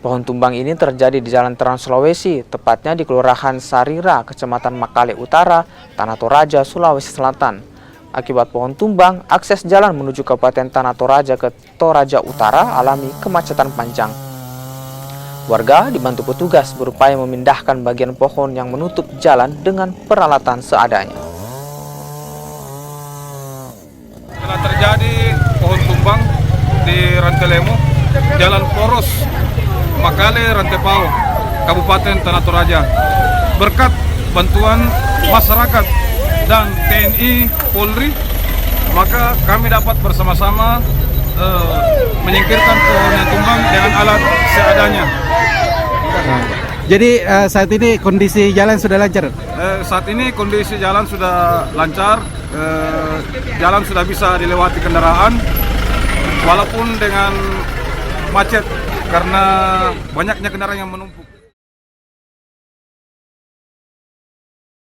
Pohon tumbang ini terjadi di Jalan Trans Sulawesi, tepatnya di Kelurahan Sarira, Kecamatan Makale Utara, Tanah Toraja, Sulawesi Selatan. Akibat pohon tumbang, akses jalan menuju Kabupaten Tanah Toraja ke Toraja Utara alami kemacetan panjang. Warga dibantu petugas berupaya memindahkan bagian pohon yang menutup jalan dengan peralatan seadanya. Telah terjadi pohon tumbang di Rantelemo, Jalan Poros, Makale, Rantepao, Kabupaten Tanah Toraja. Berkat bantuan masyarakat dan TNI Polri, maka kami dapat bersama-sama menyingkirkan pohon yang tumbang dengan alat seadanya. Jadi saat ini kondisi jalan sudah lancar? Saat ini kondisi jalan sudah lancar, jalan sudah bisa dilewati kendaraan, walaupun dengan macet karena banyaknya kendaraan yang menumpuk.